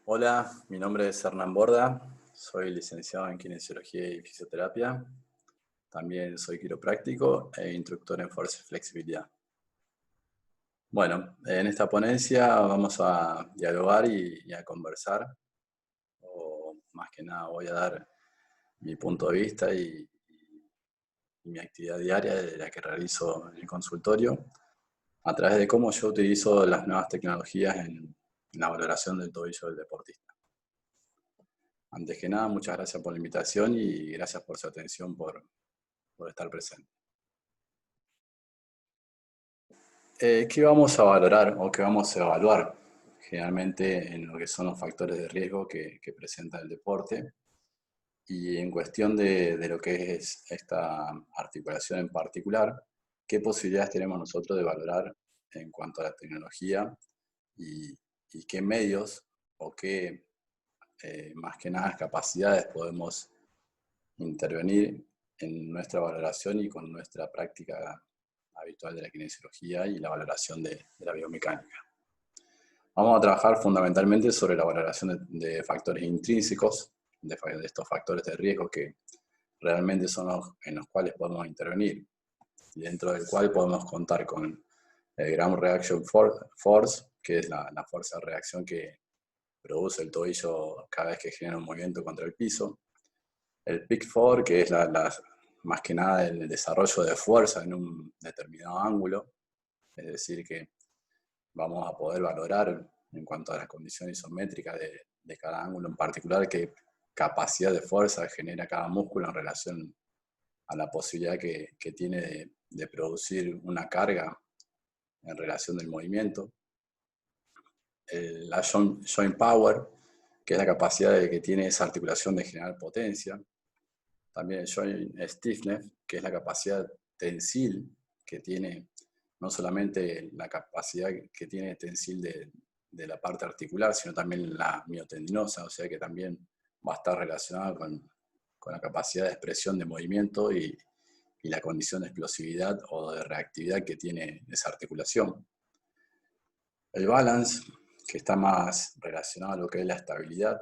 Hola, mi nombre es Hernán Borda, soy licenciado en Kinesiología y Fisioterapia. También soy quiropráctico e instructor en fuerza y flexibilidad. Bueno, en esta ponencia vamos a dialogar y a conversar, o más que nada voy a dar mi punto de vista y mi actividad diaria de la que realizo en el consultorio, a través de cómo yo utilizo las nuevas tecnologías en la valoración del tobillo del deportista. Antes que nada, muchas gracias por la invitación y gracias por su atención por estar presente. ¿Qué vamos a valorar o qué vamos a evaluar? Generalmente en lo que son los factores de riesgo que presenta el deporte y en cuestión de lo que es esta articulación en particular, ¿qué posibilidades tenemos nosotros de valorar en cuanto a la tecnología y, y qué medios o qué, más que nada, capacidades podemos intervenir en nuestra valoración y con nuestra práctica habitual de la kinesiología y la valoración de la biomecánica? Vamos a trabajar fundamentalmente sobre la valoración de factores intrínsecos, de estos factores de riesgo que realmente son los en los cuales podemos intervenir y dentro del cual podemos contar con el Ground Reaction Force, que es la fuerza de reacción que produce el tobillo cada vez que genera un movimiento contra el piso. El Peak 4, que es más que nada el desarrollo de fuerza en un determinado ángulo, es decir, que vamos a poder valorar en cuanto a las condiciones isométricas de cada ángulo en particular qué capacidad de fuerza genera cada músculo en relación a la posibilidad que tiene de producir una carga en relación del movimiento. La joint power, que es la capacidad que tiene esa articulación de generar potencia. También el joint stiffness, que es la capacidad tensil que tiene, no solamente la capacidad que tiene tensil de la parte articular, sino también la miotendinosa, o sea que también va a estar relacionada con la capacidad de expresión de movimiento y la condición de explosividad o de reactividad que tiene esa articulación. El balance, que está más relacionado a lo que es la estabilidad,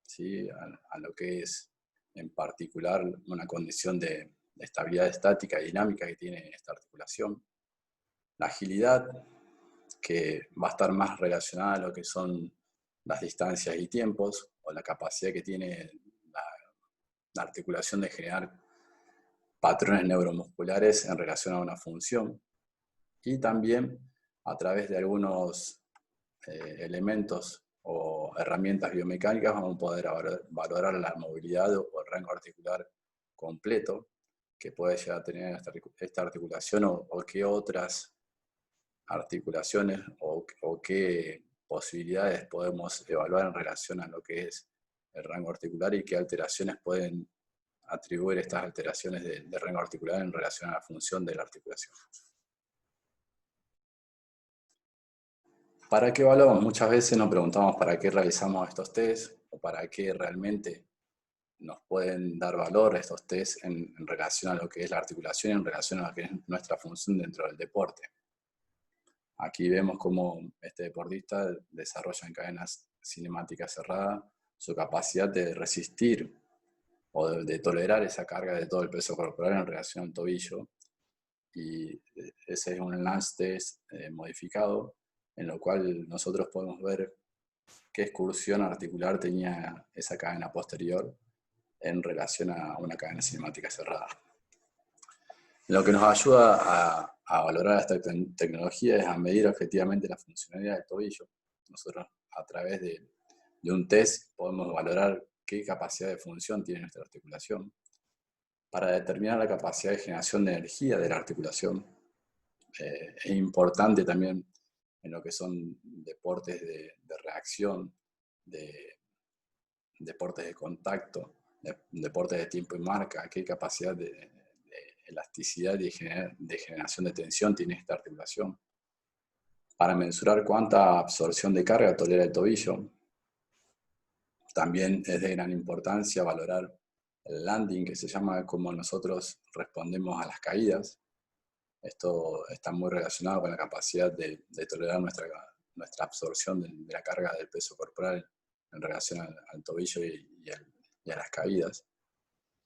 ¿sí? a lo que es en particular una condición de estabilidad estática y dinámica que tiene esta articulación. La agilidad, que va a estar más relacionada a lo que son las distancias y tiempos, o la capacidad que tiene la articulación de generar patrones neuromusculares en relación a una función. Y también a través de algunos elementos o herramientas biomecánicas vamos a poder valorar la movilidad o el rango articular completo que puede llegar a tener esta articulación o qué otras articulaciones o qué posibilidades podemos evaluar en relación a lo que es el rango articular y qué alteraciones pueden atribuir estas alteraciones de rango articular en relación a la función de la articulación. ¿Para qué evaluamos? Muchas veces nos preguntamos para qué realizamos estos test o para qué realmente nos pueden dar valor estos test en relación a lo que es la articulación y en relación a lo que es nuestra función dentro del deporte. Aquí vemos cómo este deportista desarrolla en cadenas cinemáticas cerradas su capacidad de resistir o de tolerar esa carga de todo el peso corporal en relación al tobillo. Y ese es un lance test modificado en lo cual nosotros podemos ver qué excursión articular tenía esa cadena posterior en relación a una cadena cinemática cerrada. Lo que nos ayuda a valorar esta tecnología es a medir objetivamente la funcionalidad del tobillo. Nosotros a través de un test podemos valorar qué capacidad de función tiene nuestra articulación para determinar la capacidad de generación de energía de la articulación. Es importante también en lo que son deportes de reacción, de deportes de contacto, deportes de tiempo y marca, qué capacidad de elasticidad y de generación de tensión tiene esta articulación. Para mensurar cuánta absorción de carga tolera el tobillo, también es de gran importancia valorar el landing, que se llama como nosotros respondemos a las caídas. Esto está muy relacionado con la capacidad de tolerar nuestra absorción de la carga del peso corporal en relación al tobillo y a las caídas.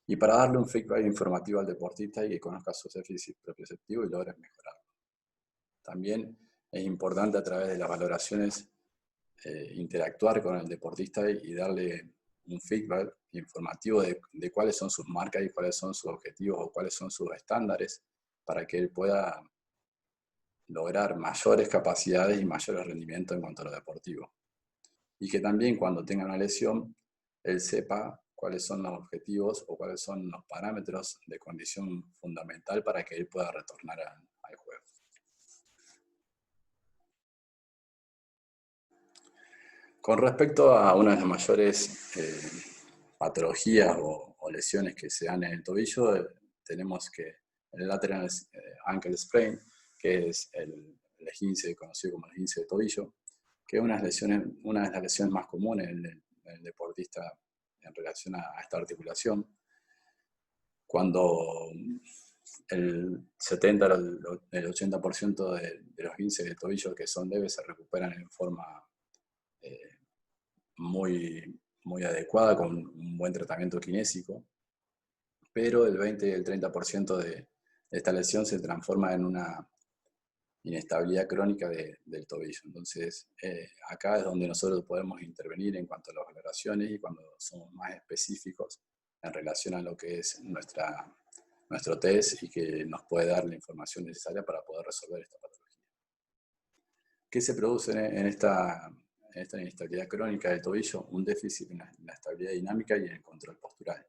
Y para darle un feedback informativo al deportista y que conozca sus déficits propioceptivos y logre mejorar. También es importante a través de las valoraciones interactuar con el deportista y darle un feedback informativo de cuáles son sus marcas y cuáles son sus objetivos o cuáles son sus estándares para que él pueda lograr mayores capacidades y mayores rendimientos en cuanto a lo deportivo. Y que también cuando tenga una lesión, él sepa cuáles son los objetivos o cuáles son los parámetros de condición fundamental para que él pueda retornar al juego. Con respecto a una de las mayores patologías o lesiones que se dan en el tobillo, tenemos que el lateral ankle sprain, que es el esguince conocido como el esguince de tobillo, que es una de las lesiones más comunes en el deportista en relación a esta articulación. Cuando el 70 el 80% de los esguinces de tobillo que son leves se recuperan en forma muy adecuada, con un buen tratamiento kinésico, pero el 20 y el 30% de esta lesión se transforma en una inestabilidad crónica del tobillo. Entonces, acá es donde nosotros podemos intervenir en cuanto a las valoraciones y cuando somos más específicos en relación a lo que es nuestro test y que nos puede dar la información necesaria para poder resolver esta patología. ¿Qué se produce en esta inestabilidad crónica del tobillo? Un déficit en la estabilidad dinámica y en el control postural.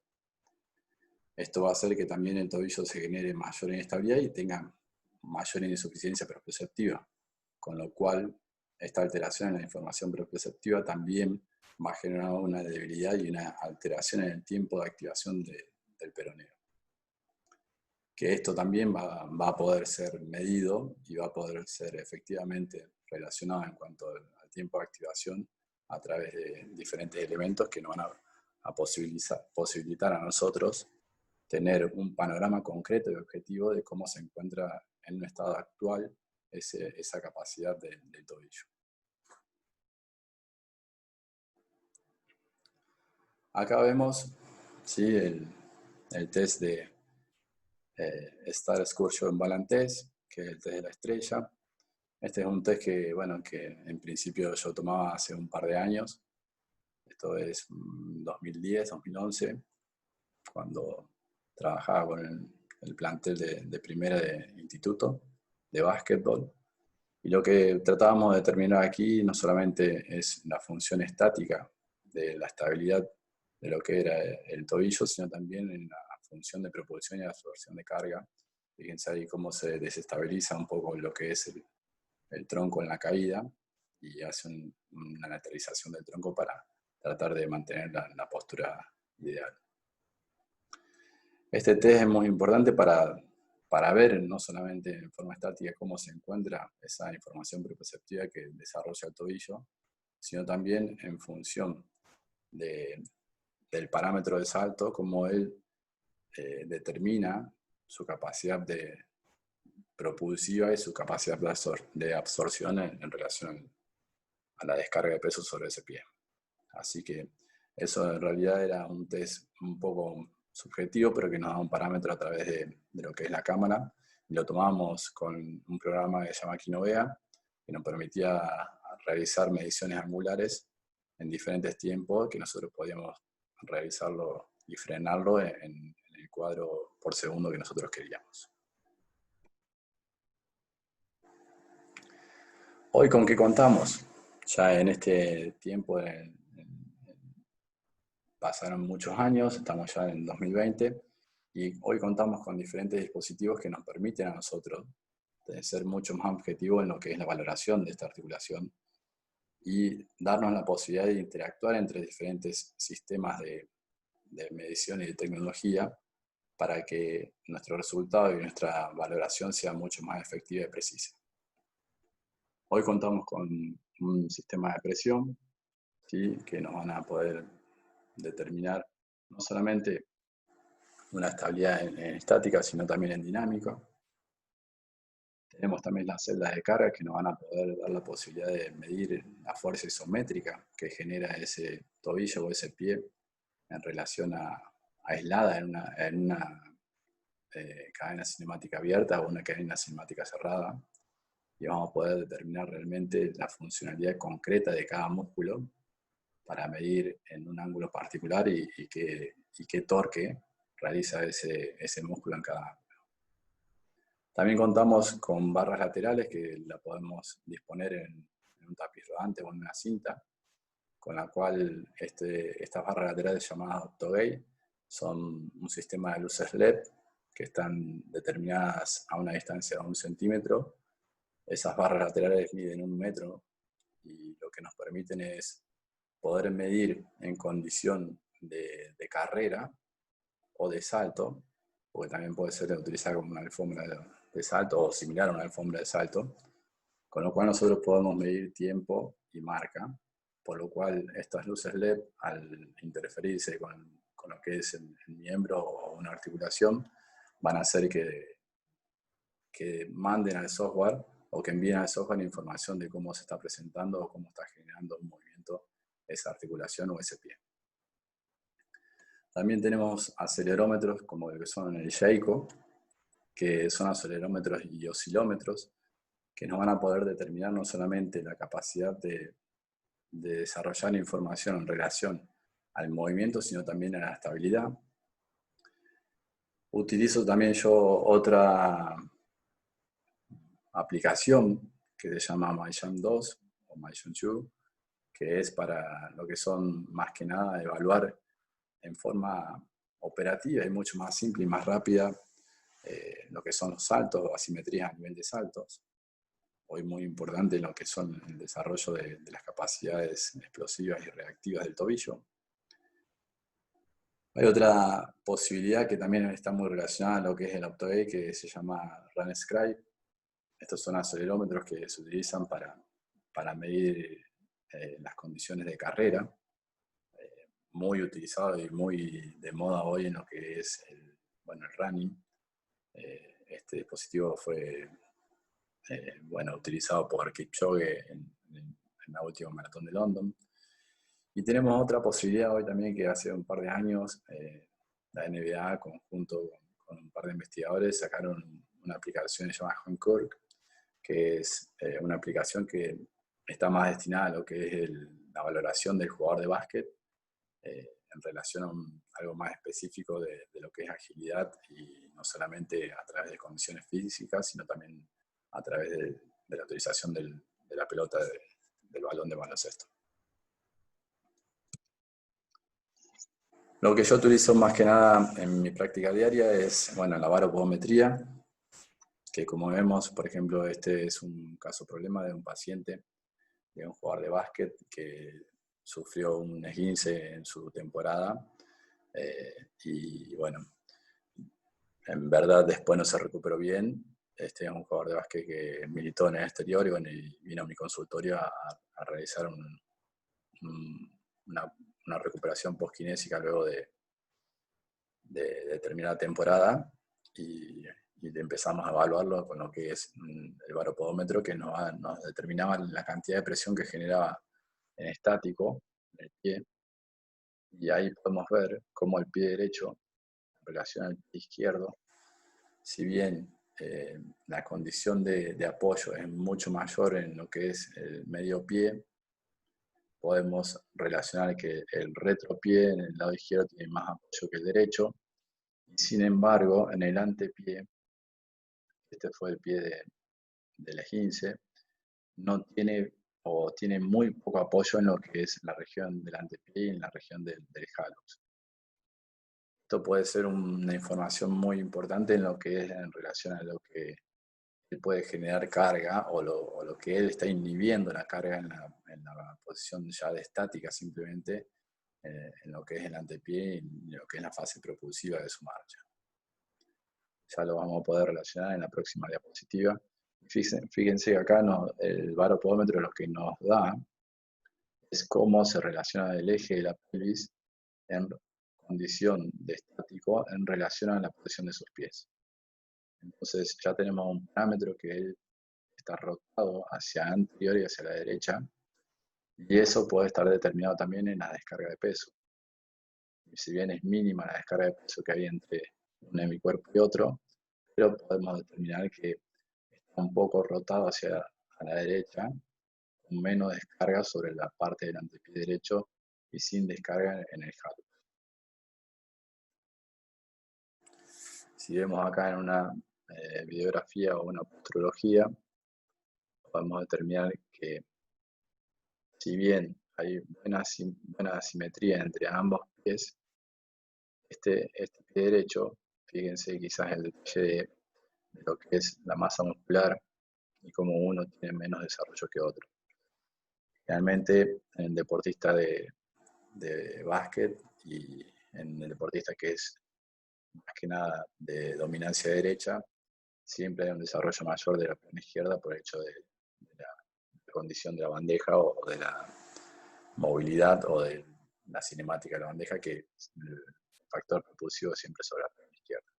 Esto va a hacer que también el tobillo se genere mayor inestabilidad y tenga mayor insuficiencia propioceptiva, con lo cual esta alteración en la información propioceptiva también va a generar una debilidad y una alteración en el tiempo de activación del peroneo. Que esto también va a poder ser medido y va a poder ser efectivamente relacionado en cuanto al tiempo de activación a través de diferentes elementos que nos van a posibilitar a nosotros tener un panorama concreto y objetivo de cómo se encuentra en un estado actual esa capacidad del tobillo. Acá vemos, ¿sí?, el test de Star Excursion Balance Test, que es el test de la estrella. Este es un test que en principio yo tomaba hace un par de años. Esto es 2010, 2011, cuando trabajaba con el plantel de primera de instituto de básquetbol. Y lo que tratábamos de determinar aquí no solamente es la función estática de la estabilidad de lo que era el tobillo, sino también en la función de propulsión y absorción de carga. Fíjense ahí cómo se desestabiliza un poco lo que es el tronco en la caída y hace una lateralización del tronco para tratar de mantener la postura ideal. Este test es muy importante para ver no solamente en forma estática cómo se encuentra esa información propioceptiva que desarrolla el tobillo, sino también en función del parámetro de salto, cómo él determina su capacidad propulsiva y su capacidad de absorción en relación a la descarga de peso sobre ese pie. Así que eso en realidad era un test un poco subjetivo, pero que nos da un parámetro a través de lo que es la cámara. Y lo tomamos con un programa que se llama Kinovea, que nos permitía realizar mediciones angulares en diferentes tiempos, que nosotros podíamos realizarlo y frenarlo en el cuadro por segundo que nosotros queríamos. Hoy, ¿con qué contamos? Ya en este tiempo, pasaron muchos años, estamos ya en 2020, y hoy contamos con diferentes dispositivos que nos permiten a nosotros ser mucho más objetivos en lo que es la valoración de esta articulación y darnos la posibilidad de interactuar entre diferentes sistemas de medición y de tecnología para que nuestro resultado y nuestra valoración sea mucho más efectiva y precisa. Hoy contamos con un sistema de presión, ¿sí?, que nos van a poder determinar no solamente una estabilidad en estática, sino también en dinámica. Tenemos también las celdas de carga que nos van a poder dar la posibilidad de medir la fuerza isométrica que genera ese tobillo o ese pie en relación aislada en una cadena cinemática abierta o una cadena cinemática cerrada. Y vamos a poder determinar realmente la funcionalidad concreta de cada músculo para medir en un ángulo particular y qué torque realiza ese músculo en cada ángulo. También contamos con barras laterales que la podemos disponer en un tapiz rodante o en una cinta, con la cual estas barras laterales llamadas OptoGate son un sistema de luces LED que están determinadas a una distancia de 1 centímetro. Esas barras laterales miden 1 metro y lo que nos permiten es poder medir en condición de carrera o de salto, porque también puede ser utilizada como una alfombra de salto o similar a una alfombra de salto, con lo cual nosotros podemos medir tiempo y marca, por lo cual estas luces LED, al interferirse con lo que es el miembro o una articulación, van a hacer que manden al software o que envíen al software información de cómo se está presentando o cómo está generando un movimiento esa articulación o ese pie. También tenemos acelerómetros como el que son el Jayco, que son acelerómetros y oscilómetros, que nos van a poder determinar no solamente la capacidad de desarrollar información en relación al movimiento, sino también a la estabilidad. Utilizo también yo otra aplicación que se llama MyJump 2 o MyJump 2, que es para lo que son más que nada evaluar en forma operativa y mucho más simple y más rápida lo que son los saltos o asimetrías a nivel de saltos. Hoy muy importante en lo que son el desarrollo de las capacidades explosivas y reactivas del tobillo. Hay otra posibilidad que también está muy relacionada a lo que es el OptoGate, que se llama RunScribe. Estos son acelerómetros que se utilizan para medir las condiciones de carrera, muy utilizado y muy de moda hoy en lo que es el running. Este dispositivo fue utilizado por Kipchoge en la última maratón de London. Y tenemos otra posibilidad hoy también que hace un par de años la NBA, conjunto con un par de investigadores, sacaron una aplicación llamada Hancock, que es una aplicación que está más destinada a lo que es la valoración del jugador de básquet en relación a algo más específico de lo que es agilidad y no solamente a través de condiciones físicas, sino también a través de la utilización de la pelota del balón de baloncesto. Lo que yo utilizo más que nada en mi práctica diaria es, la baropodometría, que como vemos, por ejemplo, este es un caso problema de un paciente, de un jugador de básquet que sufrió un esguince en su temporada y en verdad después no se recuperó bien. Este es un jugador de básquet que militó en el exterior y vino a mi consultorio a realizar una recuperación postkinésica luego de determinada temporada y empezamos a evaluarlo con lo que es el baropodómetro, que nos determinaba la cantidad de presión que generaba en estático en el pie, y ahí podemos ver cómo el pie derecho en relación al pie izquierdo, si bien la condición de apoyo es mucho mayor en lo que es el medio pie, podemos relacionar que el retropié en el lado izquierdo tiene más apoyo que el derecho, y sin embargo en el antepié, este fue el pie del esguince, no tiene o tiene muy poco apoyo en lo que es la región del antepié y en la región del hallux. Esto puede ser una información muy importante en lo que es en relación a lo que él puede generar carga o lo que él está inhibiendo la carga en la posición ya de estática simplemente en lo que es el antepié y lo que es la fase propulsiva de su marcha. Ya lo vamos a poder relacionar en la próxima diapositiva. Fíjense que acá el baropodómetro lo que nos da es cómo se relaciona el eje de la pelvis en condición de estático en relación a la posición de sus pies. Entonces ya tenemos un parámetro que estar rotado hacia anterior y hacia la derecha, y eso puede estar determinado también en la descarga de peso. Y si bien es mínima la descarga de peso que hay entre un hemicuerpo y otro, pero podemos determinar que está un poco rotado hacia a la derecha, con menos descarga sobre la parte del antepié derecho y sin descarga en el hallux. Si vemos acá en una videografía o una posturología, podemos determinar que si bien hay buena asimetría entre ambos pies, este pie derecho, fíjense quizás el detalle de lo que es la masa muscular y cómo uno tiene menos desarrollo que otro. Realmente en el deportista de básquet y en el deportista que es más que nada de dominancia derecha, siempre hay un desarrollo mayor de la pierna izquierda por el hecho de la condición de la bandeja o de la movilidad o de la cinemática de la bandeja, que el factor propulsivo siempre sobre la pierna izquierda.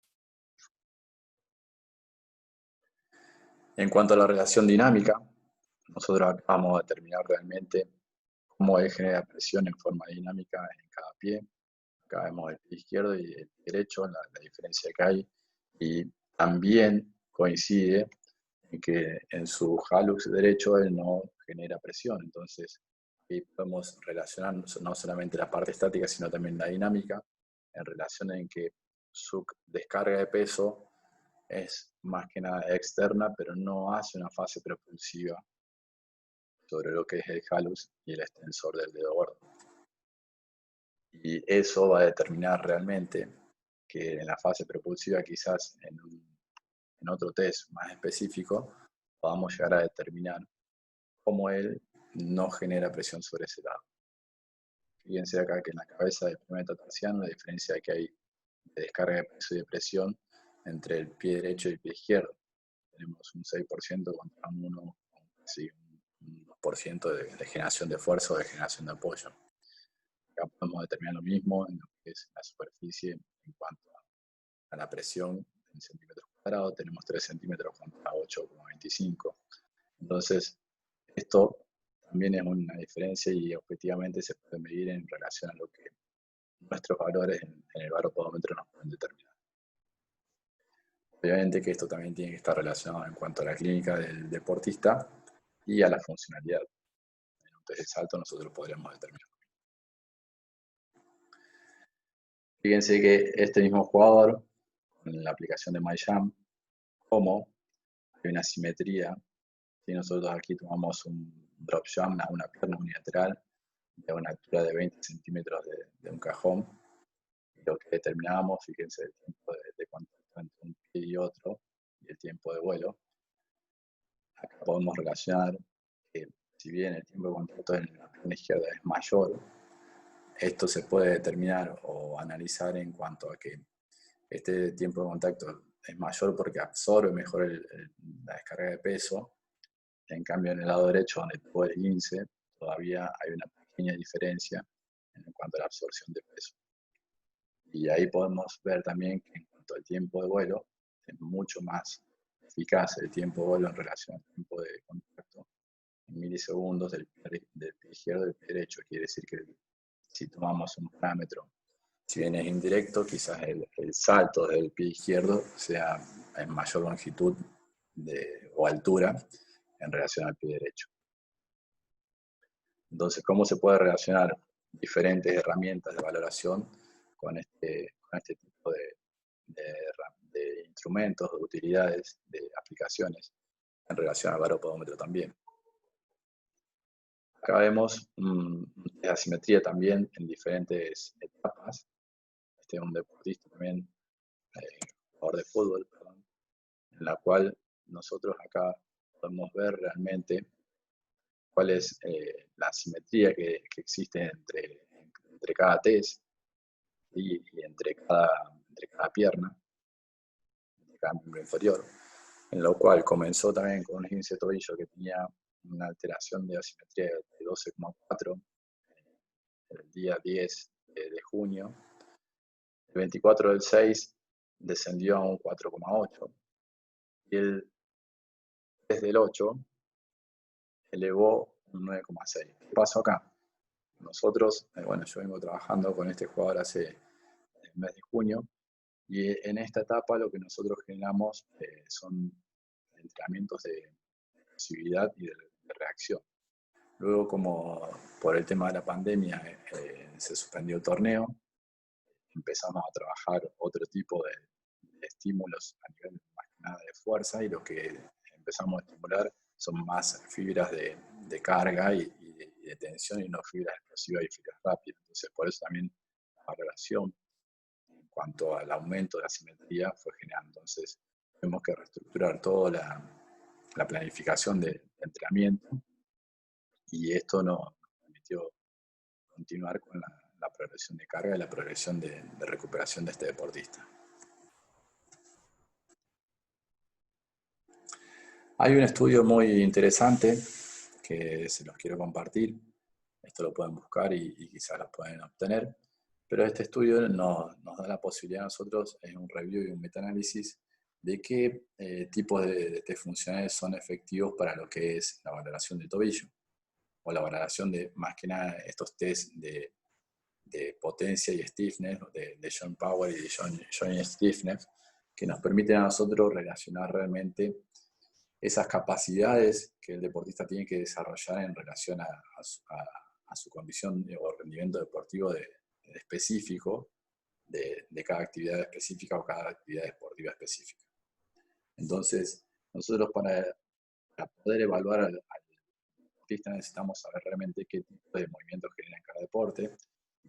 En cuanto a la relación dinámica, nosotros acá vamos a determinar realmente cómo él genera presión en forma dinámica en cada pie. Acá vemos el pie izquierdo y el pie derecho, la diferencia que hay, y también coincide en que en su hallux derecho él no genera presión. Entonces, ahí podemos relacionar no solamente la parte estática, sino también la dinámica, en relación en que su descarga de peso es más que nada externa, pero no hace una fase propulsiva sobre lo que es el hallux y el extensor del dedo gordo. Y eso va a determinar realmente que en la fase propulsiva, quizás en otro test más específico, podamos llegar a determinar cómo él no genera presión sobre ese lado. Fíjense acá que en la cabeza del primer metatarsiano la diferencia que hay de descarga de peso y de presión entre el pie derecho y el pie izquierdo. Tenemos un 6% contra un 1, casi un 2% de generación de fuerza o de generación de apoyo. Acá podemos determinar lo mismo en lo que es la superficie en cuanto a la presión en centímetros cuadrados. Tenemos 3 centímetros contra 8,25. Entonces, esto también es una diferencia y objetivamente se puede medir en relación a lo que nuestros valores en el baropodómetro nos pueden determinar. Obviamente que esto también tiene que estar relacionado en cuanto a la clínica del deportista y a la funcionalidad. En un test de salto nosotros podríamos determinar. Fíjense que este mismo jugador, en la aplicación de MyJump, como hay una simetría, si nosotros aquí tomamos un drop jump, una pierna unilateral, de una altura de 20 centímetros de un cajón, y lo que determinamos, fíjense el tiempo de contacto entre un pie y otro, y el tiempo de vuelo. Acá podemos relacionar que si bien el tiempo de contacto en la pierna izquierda es mayor, esto se puede determinar o analizar en cuanto a que este tiempo de contacto es mayor porque absorbe mejor la descarga de peso. En cambio, en el lado derecho, donde tuvo el índice, todavía hay una pequeña diferencia en cuanto a la absorción de peso. Y ahí podemos ver también que en cuanto al tiempo de vuelo, es mucho más eficaz el tiempo de vuelo en relación al tiempo de contacto en milisegundos del pie izquierdo y del pie derecho. Quiere decir que si tomamos un parámetro, si bien es indirecto, quizás el salto del pie izquierdo sea en mayor longitud o altura en relación al pie derecho. Entonces, ¿cómo se puede relacionar diferentes herramientas de valoración con este tipo de instrumentos, de utilidades, de aplicaciones en relación al baropodómetro también? Acá vemos la asimetría también en diferentes etapas. Este es un deportista también, jugador de fútbol, perdón, en la cual nosotros acá podemos ver realmente cuál es la asimetría que existe entre cada test y entre cada pierna, entre cada miembro inferior, en lo cual comenzó también con un esguince de tobillo que tenía una alteración de asimetría de 12,4 el día 10 de junio. El 24 del 6 descendió a un 4,8 y el 3 del 8 elevó un 9,6. ¿Qué pasó acá? Nosotros, bueno, yo vengo trabajando con este jugador hace el mes de junio, y en esta etapa lo que nosotros generamos son entrenamientos de posibilidad y de reacción. Luego, como por el tema de la pandemia se suspendió el torneo, empezamos a trabajar otro tipo de estímulos a nivel más que nada de fuerza, y lo que empezamos a estimular son más fibras de carga y de tensión, y no fibras explosivas y fibras rápidas. Entonces, por eso también la relación en cuanto al aumento de la simetría fue general. Entonces, tuvimos que reestructurar toda la planificación de entrenamiento, y esto nos permitió continuar con la progresión de carga y la progresión de recuperación de este deportista. Hay un estudio muy interesante que se los quiero compartir. Esto lo pueden buscar y quizás lo pueden obtener. Pero este estudio nos da la posibilidad a nosotros, en un review y un metaanálisis, de qué tipos de test funcionales son efectivos para lo que es la valoración de tobillo, o la valoración de, más que nada, estos test de potencia y stiffness, de John Power y de Joint Stiffness, que nos permiten a nosotros relacionar realmente esas capacidades que el deportista tiene que desarrollar en relación a su condición o rendimiento deportivo específico de cada actividad específica o cada actividad deportiva específica. Entonces, nosotros para poder evaluar al deportista necesitamos saber realmente qué tipo de movimientos genera en cada deporte,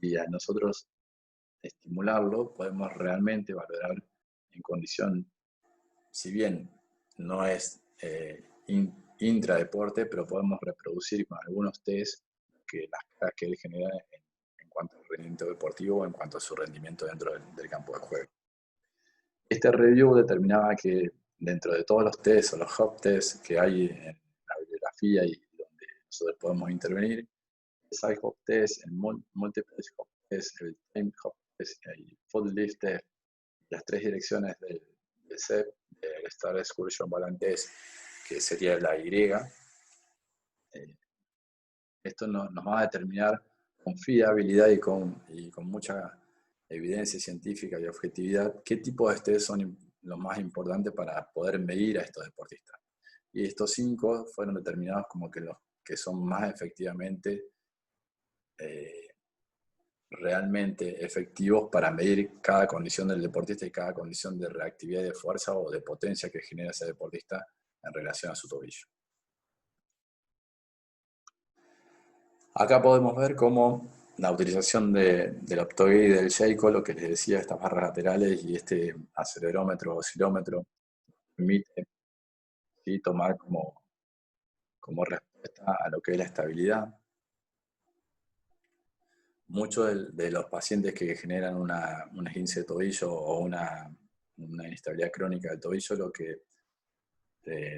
y a nosotros estimularlo podemos realmente valorar en condición, si bien no es intradeporte, pero podemos reproducir con algunos test las cargas que él genera en cuanto al rendimiento deportivo o en cuanto a su rendimiento dentro del campo de juego. Este review determinaba que dentro de todos los tests o los hop tests que hay en la bibliografía y donde nosotros podemos intervenir, el side hop test, el multiple hop test, el time hop test, el foot lift test, las tres direcciones del CEP, del Star Excursion Balance Test, que sería la Y. Esto nos va a determinar con fiabilidad y con mucha evidencia científica y objetividad qué tipo de test son los más importantes para poder medir a estos deportistas. Y estos 5 fueron determinados como que los que son más efectivamente realmente efectivos para medir cada condición del deportista y cada condición de reactividad de fuerza o de potencia que genera ese deportista en relación a su tobillo. Acá podemos ver cómo la utilización del Optoguía y del Sheiko, lo que les decía, estas barras laterales y este acelerómetro o oscilómetro, permite, ¿sí?, tomar como respuesta a lo que es la estabilidad. Muchos de los pacientes que generan un esguince de tobillo o una inestabilidad crónica del tobillo, lo que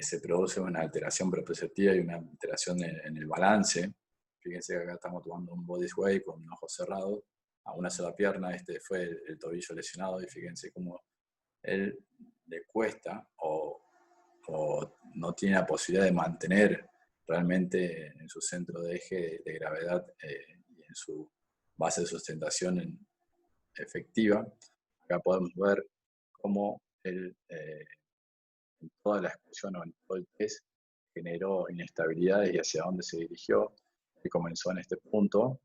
se produce una alteración proprioceptiva y una alteración en el balance. Fíjense que acá estamos tomando un body sway con un ojo cerrado a una sola pierna. Este fue el tobillo lesionado, y fíjense cómo él le cuesta o no tiene la posibilidad de mantener realmente en su centro de eje de gravedad y en su base de sustentación efectiva. Acá podemos ver cómo él en toda la excursión o en todo el test generó inestabilidades y hacia dónde se dirigió. Él comenzó en este punto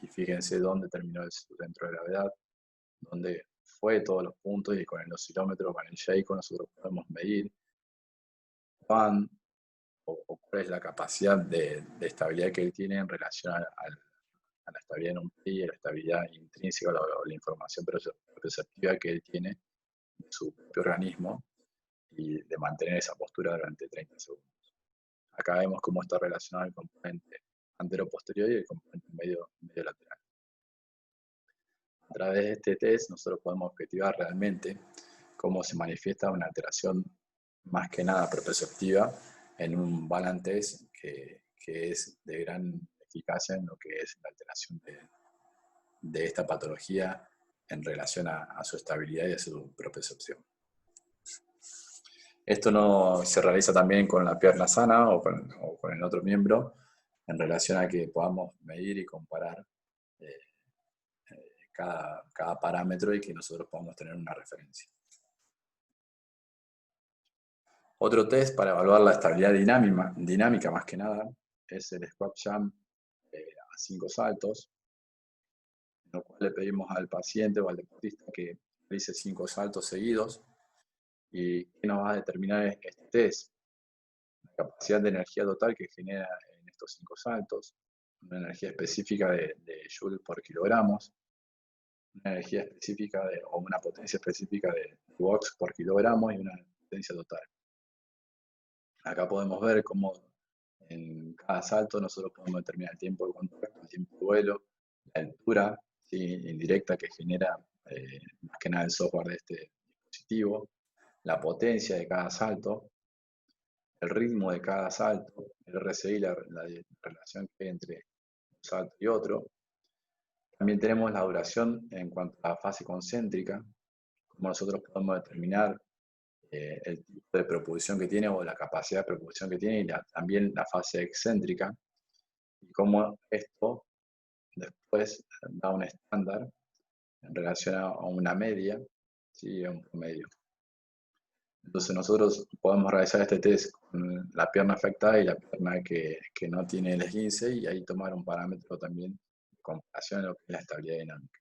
y fíjense dónde terminó su centro de gravedad, dónde fue todos los puntos, y con el oscilómetro, con el Sheiko, nosotros podemos medir cuál es la capacidad de estabilidad que él tiene en relación a la estabilidad en un pie, a la estabilidad intrínseca o la información perceptiva que él tiene de su propio organismo, y de mantener esa postura durante 30 segundos. Acá vemos cómo está relacionado el componente antero-posterior y el componente medio lateral. A través de este test nosotros podemos objetivar realmente cómo se manifiesta una alteración más que nada proprioceptiva en un balance test que es de gran eficacia en lo que es la alteración de esta patología en relación a su estabilidad y a su propiocepción. Esto no se realiza también con la pierna sana o con el otro miembro en relación a que podamos medir y comparar eh, cada parámetro y que nosotros podamos tener una referencia. Otro test para evaluar la estabilidad dinámica más que nada es el squat jump a 5 saltos, en lo cual le pedimos al paciente o al deportista que realice 5 saltos seguidos. ¿Y qué nos va a determinar este test? La capacidad de energía total que genera en estos 5 saltos, una energía específica de Joule por kilogramos, una energía específica o una potencia específica de watts por kilogramo y una potencia total. Acá podemos ver cómo en cada salto nosotros podemos determinar el tiempo de contacto, el tiempo de vuelo, la altura, ¿sí?, indirecta que genera más que nada el software de este dispositivo, la potencia de cada salto, el ritmo de cada salto, el RSI, la relación que hay entre un salto y otro. También tenemos la duración en cuanto a la fase concéntrica, como nosotros podemos determinar el tipo de propulsión que tiene o la capacidad de propulsión que tiene y también la fase excéntrica, y cómo esto después da un estándar en relación a una media, ¿sí?, a un promedio. Entonces nosotros podemos realizar este test con la pierna afectada y la pierna que no tiene el esguince y ahí tomar un parámetro también de comparación a lo que es la estabilidad dinámica.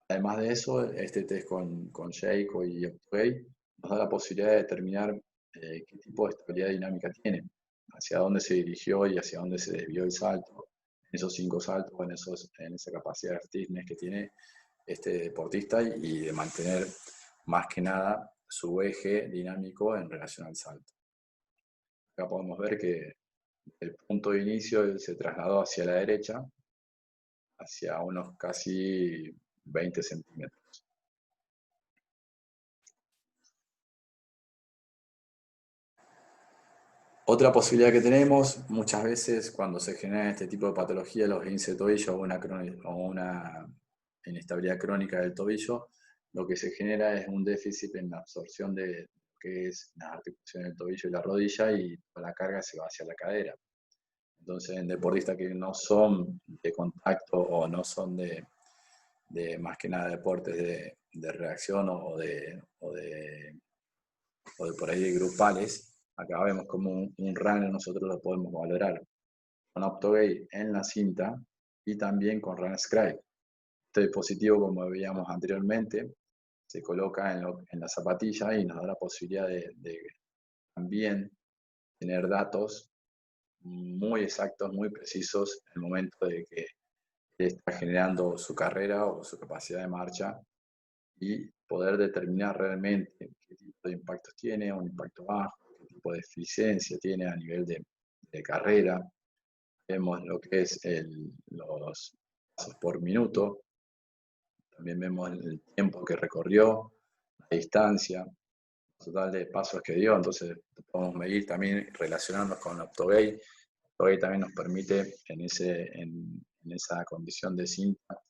Además de eso, este test con Jayco y Optway nos da la posibilidad de determinar qué tipo de estabilidad dinámica tiene, hacia dónde se dirigió y hacia dónde se desvió el salto, en esos 5 saltos, en esa capacidad de stiffness que tiene este deportista y de mantener más que nada su eje dinámico en relación al salto. Acá podemos ver que el punto de inicio él se trasladó hacia la derecha, hacia unos casi 20 centímetros. Otra posibilidad que tenemos, muchas veces cuando se genera este tipo de patología, los esguinces de tobillo o una inestabilidad crónica del tobillo, lo que se genera es un déficit en la absorción de lo que es las articulaciones del tobillo y la rodilla y toda la carga se va hacia la cadera. Entonces, en deportistas que no son de contacto o no son de más que nada deportes de reacción o de por ahí grupales, acá vemos como un runner nosotros lo podemos valorar con Optogate en la cinta y también con RunScribe. Este dispositivo, como veíamos anteriormente, se coloca en la zapatilla y nos da la posibilidad de también tener datos muy exactos, muy precisos en el momento de que está generando su carrera o su capacidad de marcha y poder determinar realmente qué tipo de impactos tiene, un impacto bajo, qué tipo de eficiencia tiene a nivel de carrera. Vemos lo que es los pasos por minuto, también vemos el tiempo que recorrió, la distancia, el total de pasos que dio, entonces podemos medir también relacionarnos con Optogate. Optogate también nos permite en esa condición de cinta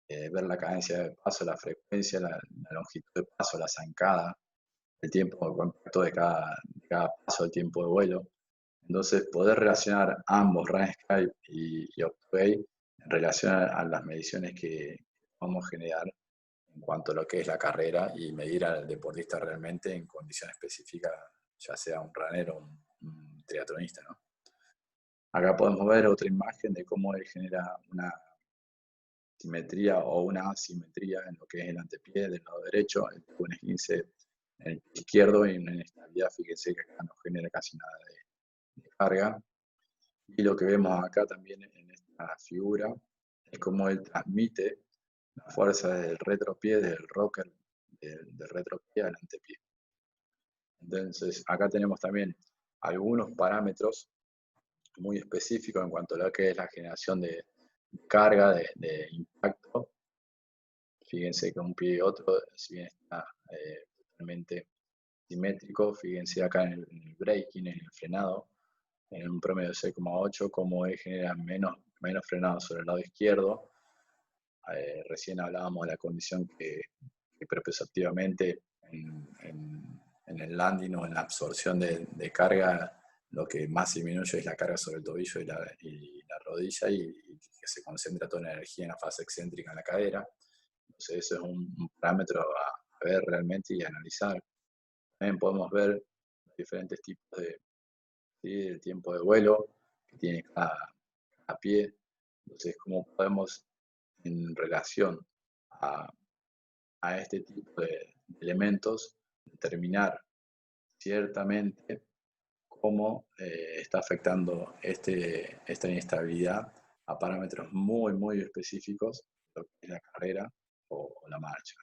ver la cadencia de paso, la frecuencia, la longitud de paso, la zancada, el tiempo de contacto de cada paso, el tiempo de vuelo. Entonces, poder relacionar ambos, RunScribe y Optway, en relación a las mediciones que vamos a generar en cuanto a lo que es la carrera y medir al deportista realmente en condiciones específicas, ya sea un runner o un triatlonista, ¿no? Acá podemos ver otra imagen de cómo él genera una simetría o una asimetría en lo que es el antepié del lado derecho, un esguince en el pie izquierdo y una inestabilidad, fíjense que acá no genera casi nada de carga. Y lo que vemos acá también en esta figura es cómo él transmite la fuerza del retropié, del rocker, del retropié al antepié. Entonces, acá tenemos también algunos parámetros muy específicos en cuanto a lo que es la generación de carga, de impacto. Fíjense que un pie y otro, si bien está totalmente simétrico, fíjense acá en el braking, en el frenado, en un promedio de 6,8, como genera menos frenado sobre el lado izquierdo. Recién hablábamos de la condición que proprioceptivamente en en el landing o en la absorción de carga, lo que más disminuye es la carga sobre el tobillo y la rodilla, y que se concentra toda la energía en la fase excéntrica en la cadera. Entonces eso es un parámetro a ver realmente y analizar. También podemos ver diferentes tipos de tiempo de vuelo que tiene cada pie. Entonces, cómo podemos, en relación a este tipo de elementos, determinar ciertamente cómo está afectando esta inestabilidad a parámetros muy, muy específicos, lo que es la carrera o la marcha.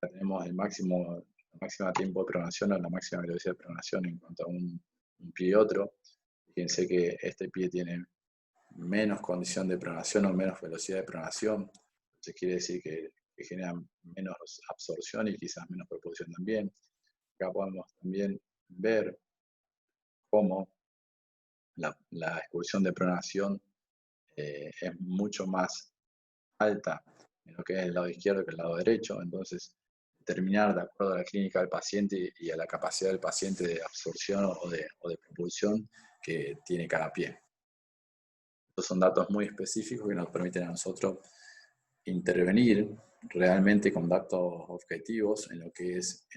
Acá tenemos la máxima tiempo de pronación o la máxima velocidad de pronación en cuanto a un pie y otro. Fíjense que este pie tiene menos condición de pronación o menos velocidad de pronación. Entonces quiere decir que genera menos absorción y quizás menos propulsión también. Acá podemos también ver cómo la expulsión de pronación es mucho más alta en lo que es el lado izquierdo que el lado derecho. Entonces, determinar de acuerdo a la clínica del paciente y a la capacidad del paciente de absorción o de propulsión que tiene cada pie. Estos son datos muy específicos que nos permiten a nosotros intervenir realmente con datos objetivos en lo que es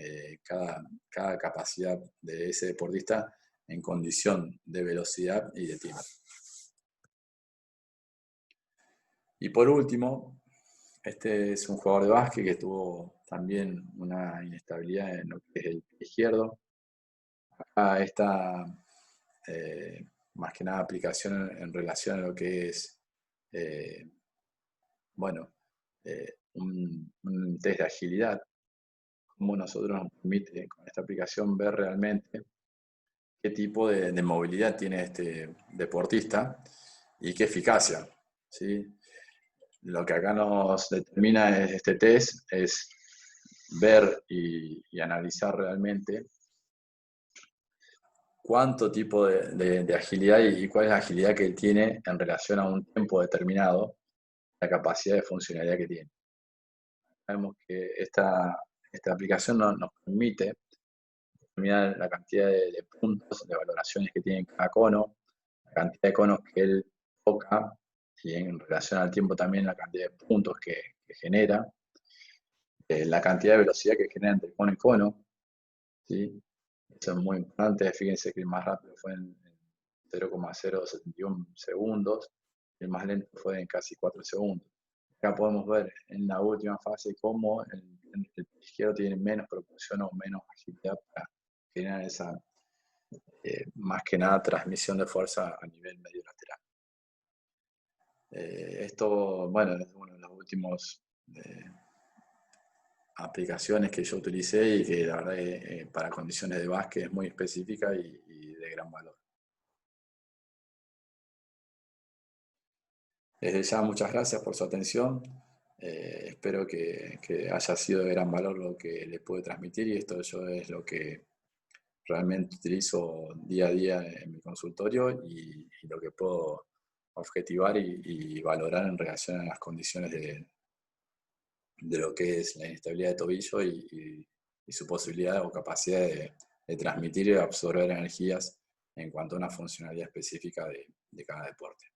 cada capacidad de ese deportista en condición de velocidad y de tiempo. Y por último, este es un jugador de básquet que tuvo también una inestabilidad en lo que es el pie izquierdo. Acá está más que nada aplicación en relación a lo que es un test de agilidad, como nosotros nos permite con esta aplicación ver realmente qué tipo de movilidad tiene este deportista y qué eficacia, ¿sí? Lo que acá nos determina este test es ver y analizar realmente cuánto tipo de agilidad y cuál es la agilidad que él tiene en relación a un tiempo determinado, la capacidad de funcionalidad que tiene. Sabemos que esta aplicación nos permite determinar la cantidad de puntos, de valoraciones que tiene cada cono, la cantidad de conos que él toca, y en relación al tiempo también la cantidad de puntos que genera, la cantidad de velocidad que genera entre cono y cono, ¿sí? Eso es muy importante. Fíjense que el más rápido fue en 0,071 segundos, y el más lento fue en casi 4 segundos. Acá podemos ver en la última fase cómo el izquierdo tiene menos propulsión o menos agilidad para generar esa, más que nada, transmisión de fuerza a nivel medio lateral. Esto, bueno, es una de las últimas aplicaciones que yo utilicé y que la verdad para condiciones de básquet es muy específica y de gran valor. Desde ya, muchas gracias por su atención. Espero que haya sido de gran valor lo que le pude transmitir, y esto yo es lo que realmente utilizo día a día en mi consultorio y lo que puedo objetivar y valorar en relación a las condiciones de lo que es la inestabilidad de tobillo y su posibilidad o capacidad de transmitir y absorber energías en cuanto a una funcionalidad específica de cada deporte.